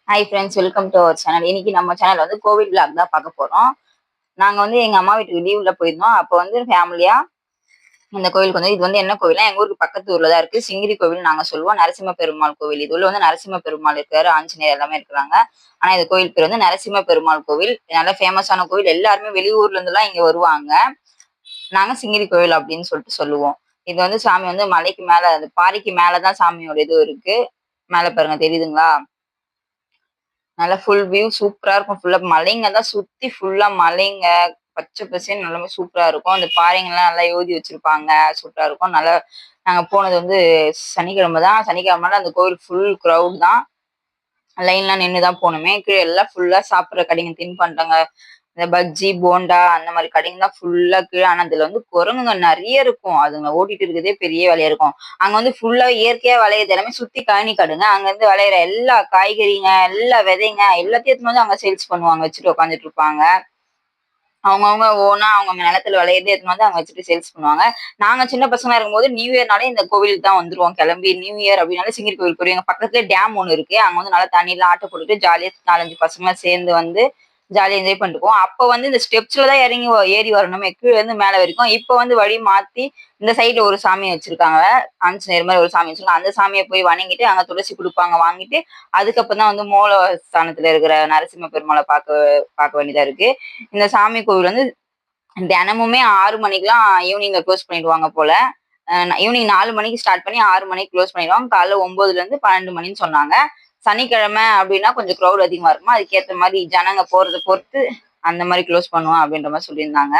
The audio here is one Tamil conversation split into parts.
Hi friends, welcome to our channel. இன்னைக்கு நம்ம சேனல் வந்து கோவில் விளாக் தான் பார்க்க போறோம். நாங்க வந்து எங்க அம்மா வீட்டுக்கு லீவ்ல போயிருந்தோம். அப்போ வந்து ஃபேமிலியா இந்த கோவிலுக்கு வந்து, இது வந்து என்ன கோவில்னா எங்க ஊருக்கு பக்கத்து ஊர்ல தான் இருக்கு. சிங்கிரி கோவில் நாங்க சொல்லுவோம். நரசிம்ம பெருமாள் கோவில். இது உள்ள வந்து நரசிம்ம பெருமாள் இருக்காரு, ஆஞ்சநேயர் எல்லாமே இருக்கிறாங்க. ஆனா இது கோவில் பேர் வந்து நரசிம்ம பெருமாள் கோவில். நல்ல ஃபேமஸான கோவில். எல்லாருமே வெளியூர்ல இருந்து எல்லாம் இங்க வருவாங்க. நாங்க சிங்கிரி கோவில் அப்படின்னு சொல்லிட்டு சொல்லுவோம். இது வந்து சாமி வந்து மலைக்கு மேல, அந்த பாறைக்கு மேலதான் சாமியோட இது இருக்கு. மேல பாருங்க, தெரியுதுங்களா? நல்லா ஃபுல் வியூ சூப்பரா இருக்கும். ஃபுல்லா மலைங்க தான், சுத்தி ஃபுல்லா மலைங்க, பச்சை பசேல்னு எல்லாமே சூப்பரா இருக்கும். அந்த பாறைங்கலாம் நல்லா எழுதி வச்சிருப்பாங்க. சூப்பரா இருக்கும். நல்லா நாங்க போனது வந்து சனிக்கிழமை தான். சனிக்கிழமைனால அந்த கோவில் ஃபுல் கிரவுட் தான். லைன்லாம் நின்று தான் போகணுமே. கீழே எல்லாம் ஃபுல்லா சாப்பிட்ற கடைங்க, தின்பண்டங்க, இந்த பஜ்ஜி, போண்டா அந்த மாதிரி கடைங்க தான் ஃபுல்லா கீழே. ஆனா அதுல வந்து குரங்குங்க நிறைய இருக்கும். அதுங்க ஓட்டிட்டு இருக்கிறதே பெரிய வேலையா இருக்கும். அங்க வந்து ஃபுல்லா இயற்கையா விளையுது எல்லாமே. சுத்தி கழனி காடுங்க. அங்க இருந்து விளையிற எல்லா காய்கறிங்க, எல்லா விதைங்க எல்லாத்தையும் எடுத்துன்னு வந்து அங்க சேல்ஸ் பண்ணுவாங்க. வச்சுட்டு உட்காந்துட்டு இருப்பாங்க. அவங்கவுங்க ஓனா அவங்க நிலத்துல விளையிறதே எடுத்துன்னு வந்து அங்க வச்சுட்டு சேல்ஸ் பண்ணுவாங்க. நாங்க சின்ன பசங்களா இருக்கும்போது நியூ இயர்னாலே இந்த கோவிலுக்கு தான் வந்துருவோம். கிளம்பி நியூ இயர் அப்படின்னாலே சிங்கிரி கோவில் போயிருவோம். எங்க பக்கத்துலயே டேம் ஒண்ணு இருக்கு. அங்க வந்து நல்லா தண்ணிலாம் ஆட்ட போட்டுட்டு ஜாலியா 4, 5 பசங்களா சேர்ந்து வந்து ஜாலியா என்ஜாய் பண்ணிருக்கோம். அப்ப வந்து இந்த ஸ்டெப்ஸ்ல தான் இறங்கி ஏறி வரணுமே, கீழ இருந்து மேல வரைக்கும். இப்ப வந்து வழி மாத்தி இந்த சைடுல ஒரு சாமி வச்சிருக்காங்க. ஆஞ்சநேயர் மாதிரி ஒரு சாமி வச்சிருக்காங்க. அந்த சாமியை போய் வணங்கிட்டு அங்க துளசி கொடுப்பாங்க, வாங்கிட்டு அதுக்கப்புறம் தான் வந்து மூல ஸ்தானத்துல இருக்கிற நரசிம்ம பெருமாளை பார்க்க வேண்டியதா இருக்கு. இந்த சாமி கோவில் வந்து தினமுமே 6 மணிக்கெல்லாம் ஈவினிங்ல க்ளோஸ் பண்ணிடுவாங்க போல. ஈவினிங் 4 மணிக்கு ஸ்டார்ட் பண்ணி 6 மணிக்கு க்ளோஸ் பண்ணிடுவாங்க. காலைல 9ல இருந்து 12 மணின்னு சொன்னாங்க. சனிக்கிழமை அப்படின்னா கொஞ்சம் க்ரௌட் அதிகமா இருக்குமா, அதுக்கேற்ற மாதிரி ஜனங்க போறதை பொறுத்து அந்த மாதிரி க்ளோஸ் பண்ணுவோம் அப்படின்ற மாதிரி சொல்லியிருந்தாங்க.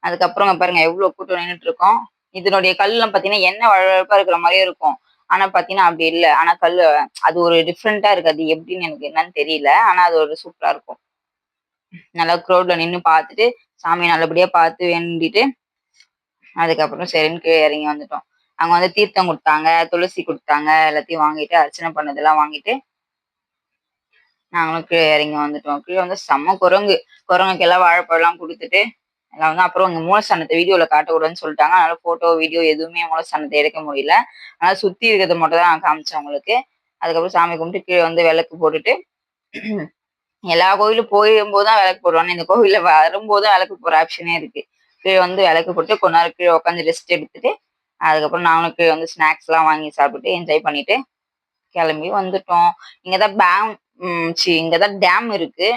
அதுக்கப்புறம் பாருங்க எவ்வளவு கூட்டம் நின்றுட்டு இருக்கோம். இதனுடைய கல்லாம் பாத்தீங்கன்னா எண்ணெய் வழவழப்பா இருக்கிற மாதிரியே இருக்கும். ஆனா பாத்தீங்கன்னா அப்படி இல்லை. ஆனா கல்லு அது ஒரு டிஃப்ரெண்டா இருக்கு. அது எப்படின்னு எனக்கு என்னன்னு தெரியல. ஆனா அது ஒரு சூப்பரா இருக்கும். நல்லா க்ரௌட்ல நின்னு பார்த்துட்டு சாமியை நல்லபடியா பார்த்து வேண்டிட்டு அதுக்கப்புறம் சரின்னு கீழே இறங்கி வந்துட்டோம். அங்க வந்து தீர்த்தம் கொடுத்தாங்க, துளசி கொடுத்தாங்க, எல்லாத்தையும் வாங்கிட்டு அர்ச்சனை பண்ணதெல்லாம் வாங்கிட்டு நாங்களும் கீழே இறங்கி வந்துட்டோம். கீழே வந்து செம்ம குரங்கு. குரங்குக்கு எல்லாம் வாழைப்பழம்லாம் கொடுத்துட்டு எல்லாம் வந்து அப்புறம் இங்க மூலஸ்தானத்தை வீடியோல காட்டக்கூடாதுன்னு சொல்லிட்டாங்க. அதனால போட்டோ வீடியோ எதுவுமே மூலஸ்தானத்தை எடுக்க முடியல. அதனால சுத்தி இருக்கிறத மட்டும் தான் நான் காமிச்சேன் உங்களுக்கு. அதுக்கப்புறம் சாமி கும்பிட்டு கீழே வந்து விளக்கு போட்டுட்டு எல்லா கோயிலும் போகும்போது தான் விளக்கு போடுவாங்க. இந்த கோவில்ல வரும்போது விளக்கு போடுற ஆப்ஷனே இருக்கு. கீழே வந்து விளக்கு போட்டு கொஞ்ச நேரம் கீழே உட்காந்து ரெஸ்ட் எடுத்துட்டு அதுக்கப்புறம் நாங்களும் கீழே வந்து ஸ்நாக்ஸ் எல்லாம் வாங்கி சாப்பிட்டு என்ஜாய் பண்ணிட்டு கிளம்பி வந்துட்டோம். இங்கதான் இங்கதான் டேம் இருக்கு.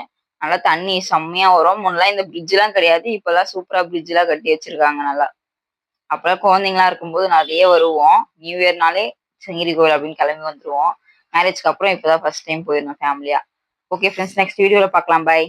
நல்லா தண்ணி செம்மையா வரும். முன்னெல்லாம் இந்த பிரிட்ஜ் எல்லாம் கிடையாது. இப்பெல்லாம் சூப்பரா பிரிட்ஜ் எல்லாம் கட்டி வச்சிருக்காங்க நல்லா. அப்பெல்லாம் குழந்தைங்களா இருக்கும்போது நிறைய வருவோம். நியூ இயர்னாலே சிங்கிரி கோவில் அப்படின்னு கிளம்பி வந்துருவோம். மேரேஜ்க்கு அப்புறம் இப்பதான் ஃபர்ஸ்ட் டைம் போயிருந்தோம் ஃபேமிலியா. ஓகே ஃப்ரெண்ட்ஸ், நெக்ஸ்ட் வீடியோல பார்க்கலாம். பை.